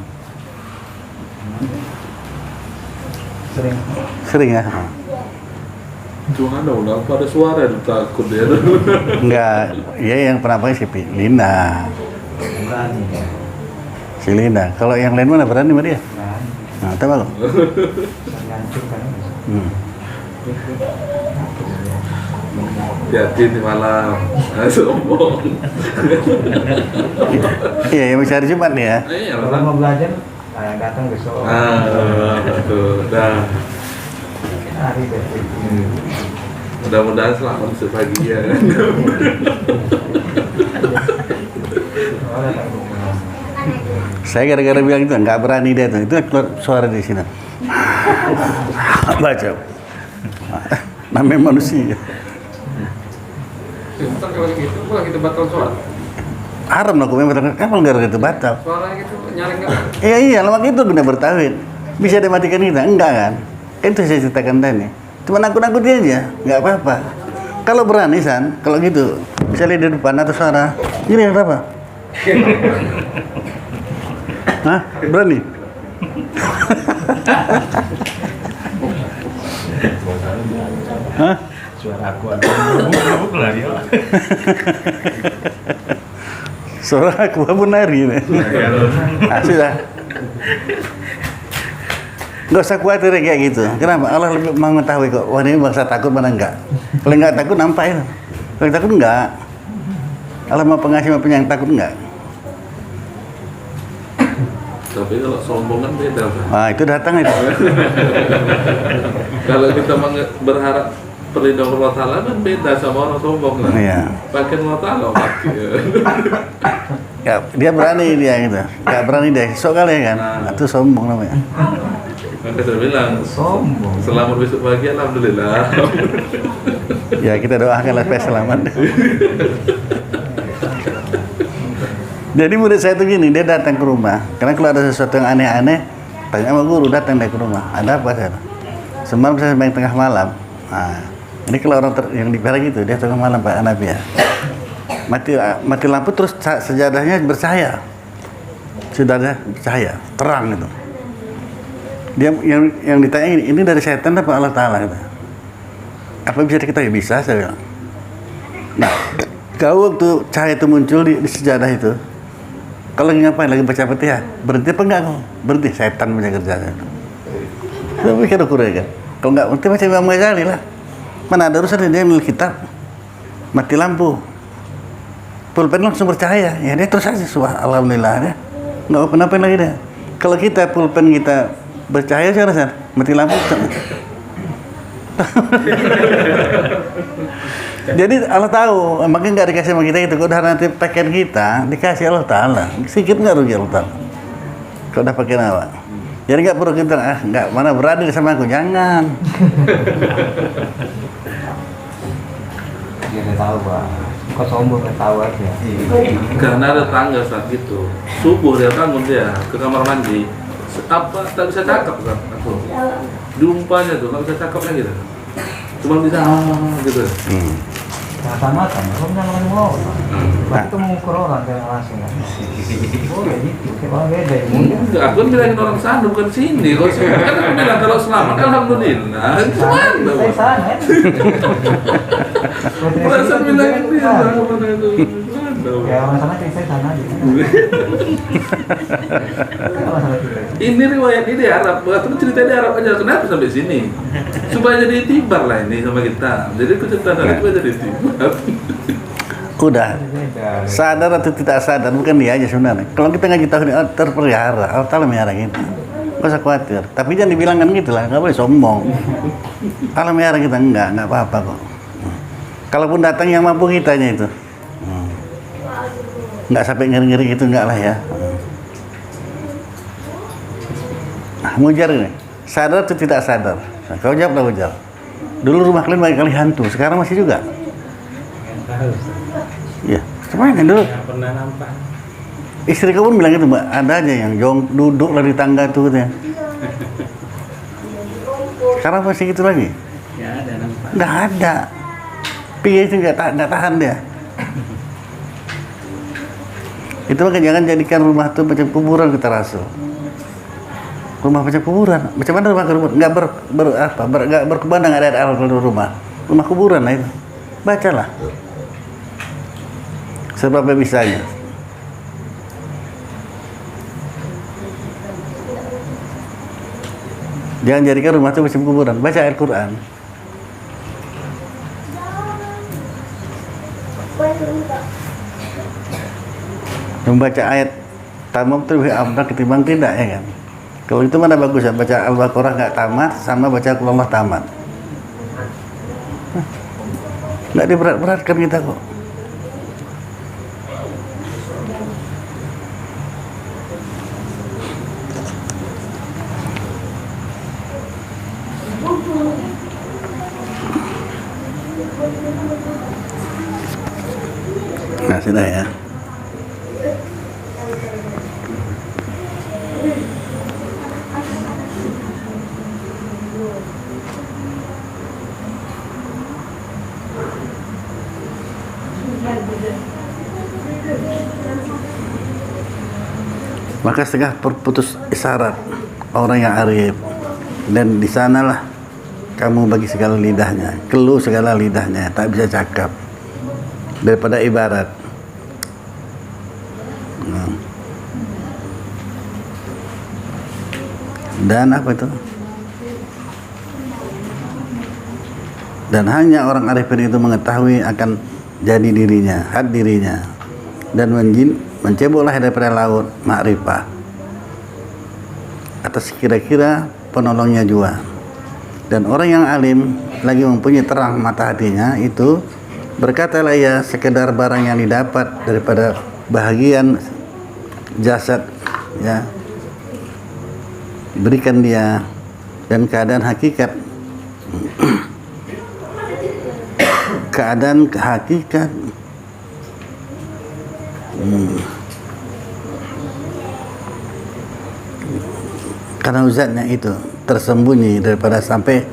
Sering ya? Cuma ada suara takut dia. Enggak, ya yang penampakan si Linda. Si Linda. Kalau yang lain mana berani sama dia? Nah, tahu lo? Jadi di malam sombong. Iya, yang bisa hari Jumat nih ya. Iya, Kalau mau belajar, datang besok. Betul. Dah. Hari deh. Mudah-mudahan selamat sepagi ya. Saya gara-gara bilang itu nggak berani dia tuh. Itu keluar suara di sini. Baca. Namanya manusia. Ntar kalau gitu, gua kita batal sholat. Haram lah hukumnya batal. Kapan gara-gara itu batal? Suaranya gitu, nyaring nggak? Iya, lama itu guna bertauhid. Bisa dimatikan kita? Enggak kan? Itu saya ceritakan tadi. Cuma nakut-nakutin aja, nggak apa-apa. Kalau berani San, kalau gitu, bisa lihat di depan atau suara. Ini yang apa? Hah? Berani? Hah? Suara aku ada lah dia. Suara aku pun nari nih. Sudah. Nggak usah khawatir kayak gitu. Kenapa? Allah lebih mengetahui kok. Wah ini bangsa takut mana enggak. Kalau enggak takut nampak itu. Kalau takut enggak. Allah mau pengasih mau penyayang takut enggak. Tapi kalau sombong kan beda kan. Ah, itu datang itu. Kalau kita berharap perlindungan Allah Ta'ala kan beda sama orang sombong lah. Iya. Pakai Allah Ta'ala pakai. Ya, dia berani dia gitu. Gak berani dia. Sok kali kan. Itu sombong namanya. Maka saya bilang, Sombong. selamat besok pagi, alhamdulillah. Ya, kita doakanlah supaya selamat. Jadi murid saya tuh gini, dia datang ke rumah. Karena kalau ada sesuatu yang aneh-aneh, tanya sama guru, datang dia ke rumah. Ada apa saya? Semalam saya main tengah malam. Nah, ini kalau orang yang di Perak gitu, dia tengah malam Pak Anabi ya. Mati lampu terus sejadahnya bercahaya. Sejadahnya bercahaya, terang gitu. Dia yang ditanya ini dari setan apa Allah Ta'ala gitu. Apa bisa diketahui? Bisa, saya bilang. Nah, kalau waktu cahaya itu muncul di sejadah itu, kalau lagi ngapain, lagi baca Fatihah, berhenti apa enggak kau? Berhenti, setan punya kerjanya. Saya pikir ukur ya kan. Kalau enggak, berhenti baca Imam Ghazali lah. Mana ada urusan dia ambil kitab, mati lampu, pulpen langsung bercahaya. Ya dia terus aja, alhamdulillah ya. Enggak apa-apa lagi deh. Kalau kita pulpen kita bercahaya saya rasa mati lampu. Jadi Allah tahu, makanya nggak dikasih sama kita itu. Kalau udah nanti pakaian kita dikasih Allah Ta'ala, sedikit nggak rugi Allah Ta'ala. Kalau udah pakai apa? Jadi nggak perlu kita, nggak mana berani sama aku, jangan. Dia udah tahu Pak. Kok sombong kan tahu aja. Karena ada tangga saat itu. Subuh dia bangun dia ke kamar mandi. Apa tak bisa cakap kan aku. Jumpanya tuh nggak bisa cakap lagi dah. Cuma bisa gitu. Mata-mata, kalau misalnya makan mau, berarti itu mengukur orang kayak langsung kan. Oh ya gitu, kayak beda ya. Enggak, aku bilangin orang sana bukan sini. Kalau kan aku bilang kalau selamat alhamdulillah. Gimana? Saya sana. Merasa bilangin dia mana itu. Ya orang sana kayak saya sana aja. Ini riwayat ini di Arab, aku cerita di Arab aja. Kenapa sampai sini? Supaya jadi itibar lah ini sama kita. Jadi aku cerita dari itu jadi itibar. Udah sadar atau tidak sadar bukan dia aja sebenarnya. Kalau kita ngaji tahu terpelihara, Allah Ta'ala melihara kita. Gak usah khawatir. Tapi jangan dibilangkan gitu lah, nggak boleh sombong. Allah melihara kita nggak apa-apa kok. Kalaupun datang yang mampu kitanya itu, nggak sampai ngeri-ngeri gitu nggak lah ya. Mujar ini, sadar atau tidak sadar? Nah, kau jawab lah Mujar. Dulu rumah kalian banyak kali hantu, sekarang masih juga? Iya, cuman dulu. Pernah nampak. Istri kau pun bilang gitu Mbak, ada aja yang duduk lah di tangga tuh katanya. Sekarang masih gitu lagi? Ya ada nampak. Nggak ada. Piye itu nggak tahan dia. Itu makanya jangan jadikan rumah tuh macam kuburan kita rasul. Rumah macam kuburan. Macam mana rumah kuburan? Nggak nggak berkembang, nggak ada alat rumah. Rumah kuburan lah itu. Bacalah. Sebabnya bisanya. Jangan jadikan rumah itu macam kuburan. Baca Al-Quran. Membaca ayat tamat itu lebih afdal ketimbang tidak ya kan. Kalau itu mana bagus ya, baca Al-Baqarah nggak tamat sama baca Qul tamat. Nggak diberat-beratkan kita kok. Nah sudah ya. Maka setengah putus isyarat orang yang arif, dan di sanalah kamu bagi segala lidahnya, keluh segala lidahnya, tak bisa cakap daripada ibarat. Dan apa itu? Dan hanya orang arifin itu mengetahui akan jadi dirinya, had dirinya, dan menceboklah daripada laut makrifah. atas kira-kira penolongnya jua. Dan orang yang alim lagi mempunyai terang mata hatinya itu, berkatalah ia sekedar barang yang didapat daripada bahagian jasad, ya, berikan dia, dan keadaan hakikat keadaan hakikat karena uzatnya itu tersembunyi daripada sampai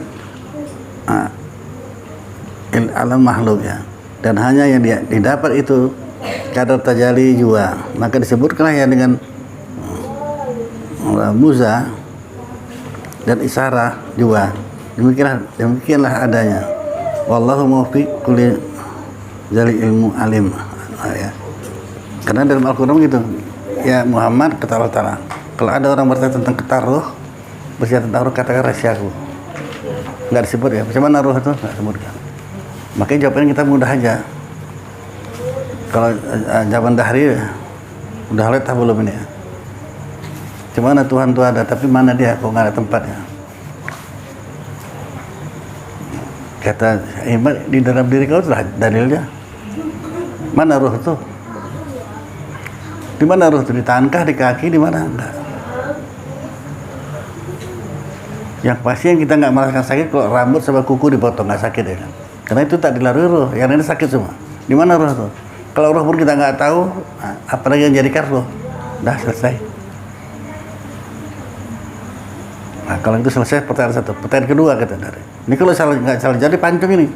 alam makhluk, ya, dan hanya yang dia didapat itu kadar tajali jua, maka disebutkanlah ya dengan muza dan isyarah jua. Demikianlah adanya. Wallahu muwaffiq kulli jali ilmu alim, ya. Karena dalam Al-Quran gitu, ya Muhammad, kata Allah Ta'ala, kalau ada orang bertanya tentang ketaruh, berbicara tentang ruh, katakan rahasiaku. Nggak disebut ya, bagaimana ruh itu? Nggak disebutkan. Makanya jawabannya kita mudah aja. Kalau jawaban dahri, udah letah belum ini ya? Cuma Tuhan itu ada, tapi mana dia? Kok nggak ada tempatnya? Kata di dalam diri kau itulah dalilnya. Mana ruh itu? Di mana ruh itu? Di tangan, di kaki, di mana? Enggak. Yang pasti yang kita nggak merasakan sakit kalau rambut sama kuku dipotong, nggak sakit ya kan? Karena itu tak dilalui ruh, yang ini sakit semua. Di mana ruh itu? Kalau ruh pun kita nggak tahu, apalagi yang jadikan ruh, dah selesai. Nah, kalau itu selesai pertanyaan satu. Pertanyaan kedua kata dari. Ini kalau nggak salah jadi pancung ini.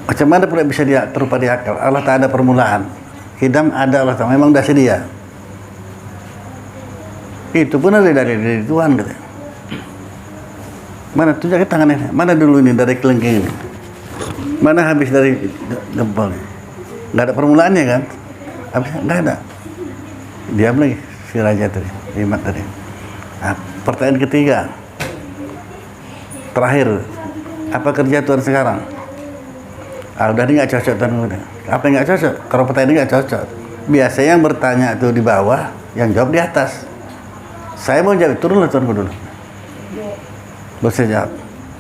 Macam mana pula bisa dia terupa di akal? Allah tak ada permulaan. Hidam ada, Allah tak, memang dah sedia. Itu pun ada dari Tuhan katanya. Mana tunjukkan tangannya? Mana dulu ini dari kelengking ini? Mana habis dari jempol? Nggak ada permulaannya kan? Habisnya nggak ada. Diam lagi si raja tadi, Imat tadi. Nah, pertanyaan ketiga, terakhir, apa kerja Tuhan sekarang? Udah ini nggak cocok Tuhan. Apa yang nggak cocok? Kalau pertanyaan ini nggak cocok. Biasanya yang bertanya itu di bawah, yang jawab di atas. Saya mau jawab, turunlah Tuanku dulu. Bisa jawab.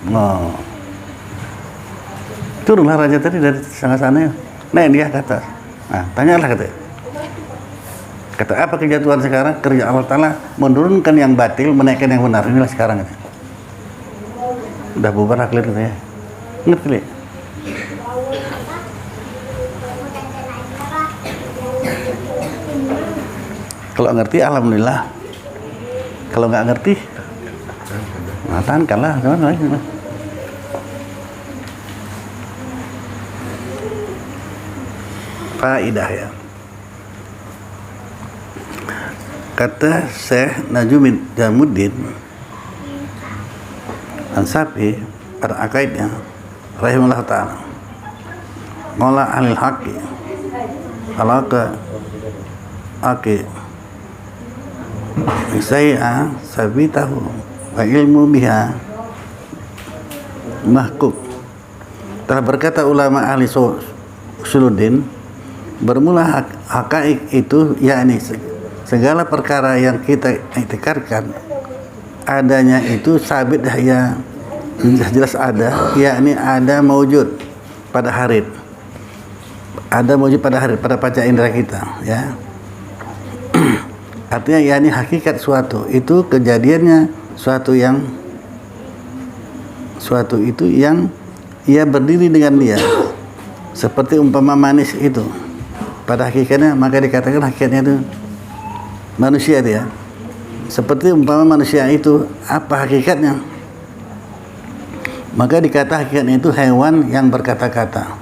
No. Turunlah raja tadi dari sana-sana. Nah, dia ke atas. Nah, tanyalah katanya. Kata apa kerja Tuhan sekarang? Kerja Allah Ta'ala menurunkan yang batil, menaikkan yang benar. Inilah sekarang katanya. Udah bubar clear katanya. Ngerti li? Kalau ngerti alhamdulillah. Kalau nggak ngerti, tahankanlah. Faidah ya. Kata Syekh Najumin Jamuddin Ansafi pada akaidnya rahimahullah ta'ala, Mala alil haqi alaka aki Isai'a sabitahu wa ilmu biha mahkuk. Telah berkata ulama ahli usuluddin, bermula hakaik itu yakni segala perkara yang kita iktikarkan adanya itu sabit ya, jelas ada, yakni ada mewujud pada harid, ada mewujud pada harid, pada panca indera kita, ya. Artinya yakni hakikat suatu itu kejadiannya suatu itu yang ia berdiri dengan dia, seperti umpama manis itu pada hakikatnya, maka dikatakan hakikatnya itu manusia dia. Seperti umpama manusia itu apa hakikatnya, maka dikata hakikatnya itu hewan yang berkata-kata.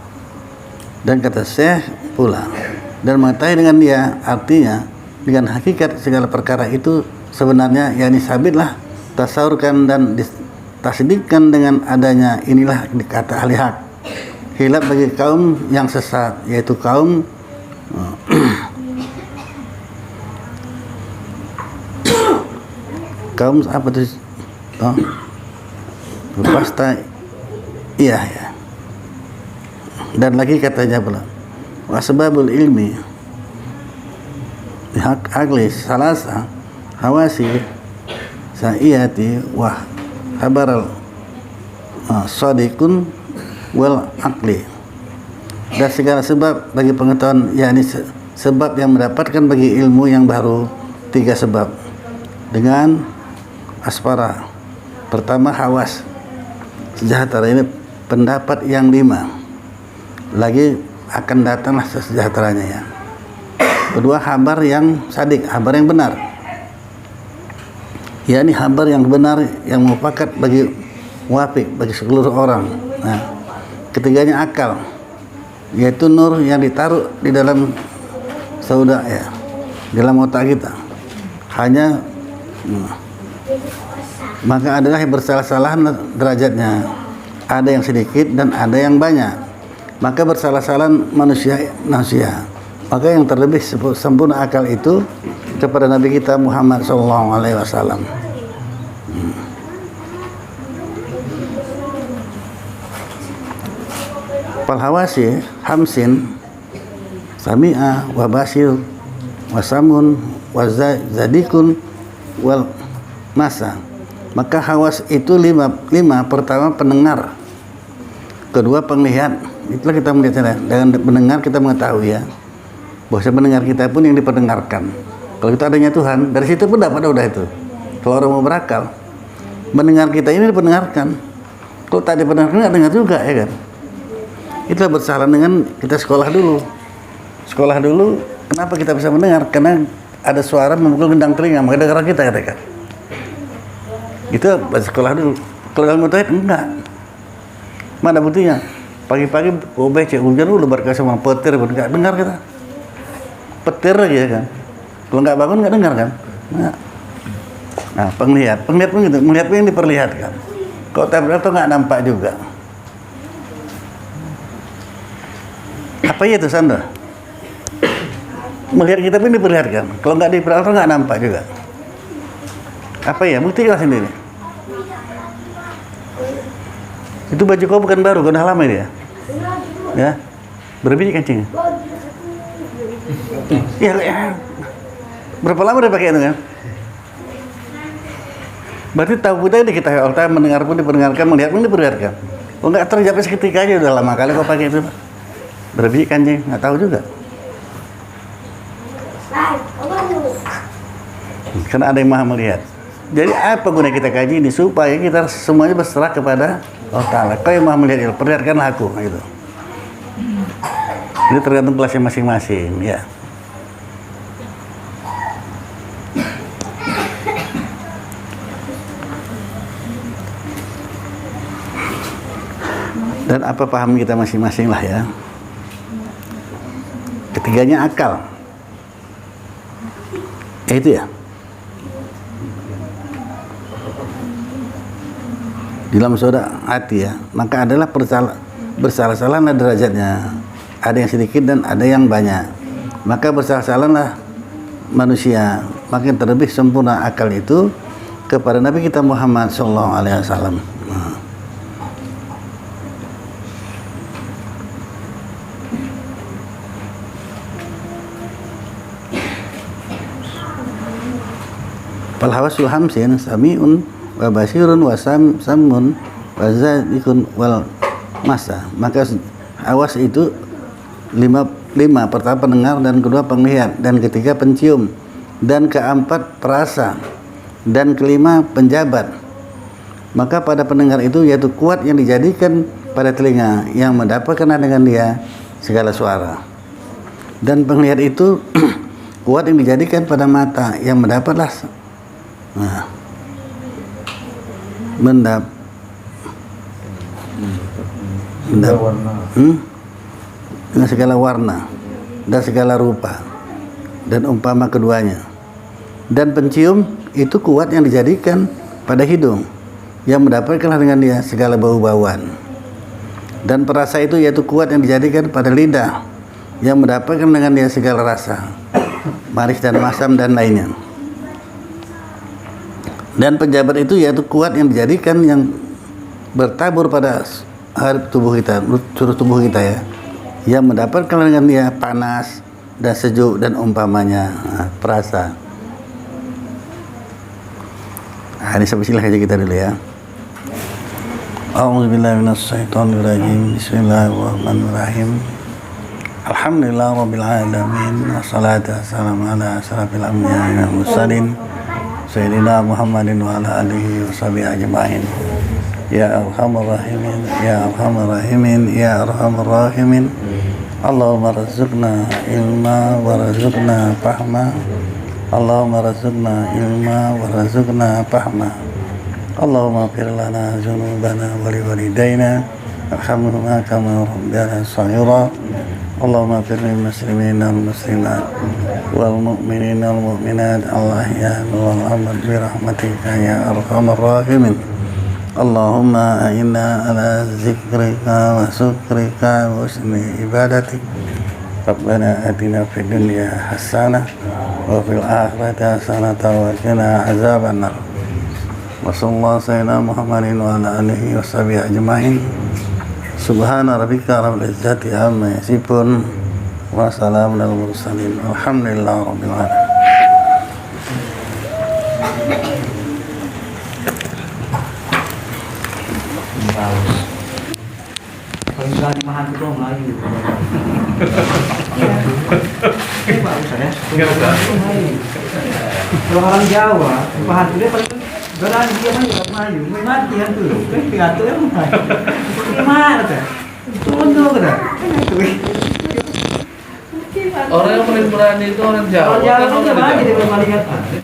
Dan kata Syekh pula, dan mengetahui dengan dia artinya dengan hakikat segala perkara itu sebenarnya yakni sabitlah tasawurkan dan tasdikkan dengan adanya inilah kata ahli hak. Hilaf bagi kaum yang sesat, yaitu kaum kaum apa tuh? Pasta iya ya. Dan lagi katanya pula wasbabul ilmi agli salasa hawasi sa'iyati wa habaral sadiqun wal akli. Dan segala sebab bagi pengetahuan, yakni sebab yang mendapatkan bagi ilmu yang baru, 3 sebab dengan aspara. Pertama hawas sejahtera, ini pendapat yang 5, lagi akan datanglah sesejahteranya ya. Kedua habar yang sadik, habar yang benar, yakni habar yang benar yang mufakat bagi wafik, bagi seluruh orang. Nah, ketiganya akal, yaitu nur yang ditaruh di dalam sauda ya, dalam otak kita. Hanya maka adalah yang bersalah-salah derajatnya, ada yang sedikit dan ada yang banyak. Maka bersalah-salah manusia. Maka yang terlebih sempurna akal itu kepada Nabi kita Muhammad SAW. Falhawasi hamsin sami'a wa basir wa samun wa zadikun wal masa. Maka hawas itu lima. Pertama pendengar, kedua penglihat. Itulah kita melihatnya. Dengan mendengar kita mengetahui ya, bahwa mendengar kita pun yang diperdengarkan. Kalau kita adanya Tuhan, dari situ pun dapat udah itu. Kalau orang mau berakal, mendengar kita ini diperdengarkan. Kalau tak diperdengarkan nggak dengar juga ya kan. Itulah bersalah dengan kita sekolah dulu. Kenapa kita bisa mendengar? Karena ada suara memukul gendang telinga, maka dengar kita katakan. Itu sekolah dulu. Kalau dalam tauhid enggak. Mana buktinya? Pagi-pagi becek hujan dulu berkah sama petir pun enggak dengar kita. Petir aja ya kan. Kalau enggak bangun enggak dengar kan? Nah, penglihat pun gitu, melihat yang diperlihatkan. Kalau tabrak itu enggak nampak juga. Apa ya itu Sandra? Melihat kita pun diperlihatkan. Kalau enggak diperlihatkan enggak nampak juga. Apa ya? Buktikan sendiri. Itu baju kau bukan baru, kau udah lama dia. Ya, berbiji kancingnya. Ya. Berapa lama dia pakai itu kan? Berarti tahu kita diketahui Allah, mendengar pun diperdengarkan, melihat pun diperlihatkan. Kok nggak terjawab seketika aja udah lama kali kau pakai itu. Berbiji kancing, nggak tahu juga. Karena ada yang maha melihat. Jadi apa guna kita kaji ini? Supaya kita semuanya berserah kepada Allah Ta'ala. Kau yang maha melihat, perlihatkanlah aku gitu. Ini tergantung kelasnya masing-masing ya. Dan apa paham kita masing-masing lah ya. Ketiganya akal. Itu ya. Di dalam sauda hati ya, maka adalah bersalah-salahlah derajatnya. Ada yang sedikit dan ada yang banyak. Maka bersalah-salahlah manusia. Makin terlebih sempurna akal itu kepada Nabi kita Muhammad SAW. Falhawasul hamsin sami'un wa basirun wa samun wa zadikun wal masa. Maka awas itu lima. Pertama pendengar, dan kedua penglihat, dan ketiga pencium, dan keempat perasa, dan kelima penjabat. Maka pada pendengar itu yaitu kuat yang dijadikan pada telinga yang mendapatkan dengan dia segala suara. Dan penglihat itu kuat yang dijadikan pada mata yang mendapatlah dengan segala warna dan segala rupa dan umpama keduanya. Dan pencium itu kuat yang dijadikan pada hidung yang mendapatkan dengan dia segala bau-bauan. Dan perasa itu yaitu kuat yang dijadikan pada lidah yang mendapatkan dengan dia segala rasa, manis dan masam dan lainnya. Dan penjabat itu yaitu kuat yang dijadikan yang bertabur pada tubuh kita, seluruh tubuh kita ya, yang mendapatkan dengan dia panas dan sejuk dan umpamanya. perasa. Nah, ini bismillah aja kita dulu ya. A'udzubillahi minasyaitonirrajim. Bismillahirrahmanirrahim. Alhamdulillah rabbil alamin. Wassalatu wassalamu ala asyrafil anbiya'i wal mursalin sayyidina Muhammadin wa ala alihi washabihi ajmain. Ya arhamar rahimin, ya arhamar rahimin, ya arhamar rahimin. Allahumma razuqna ilma wa razuqna fahma. Allahumma razuqna ilma wa razuqna fahma. Allahumma ighfir lana dzunubana wa liwalidayna warhamhuma kama rabbayana shaghira. Allahumma ighfir lil muslimina wal muslimat wal mu'minina wal mu'minat al-ahya'i wal amwat bi rahmatika ya arhamar rahimin. Allahumma a'inna ala zikrika wa syukrika wa husni ibadatik. Rabbana atina fid dunya hasanah wa fil akhirati hasanah wa qina azabannar. Wassallallahu sayyidina Muhammadin wa ala alihi washabihi ajmain. Subhana rabbika rabbil izzati amma yasifun wa salamun alal mursalin walhamdulillahi rabbil alamin. Paling berani mahan itu orang Melayu. Ini bagus ya. Kalau orang Jawa, mahan itu dia paling berani dia mah juga Melayu. Mati yang tu, kan pidato yang Melayu. Gimana tuh? Tunduk kan? Orang yang paling berani itu orang Jawa. Orang Jawa Kan kan orang berani Jawa. dia berani.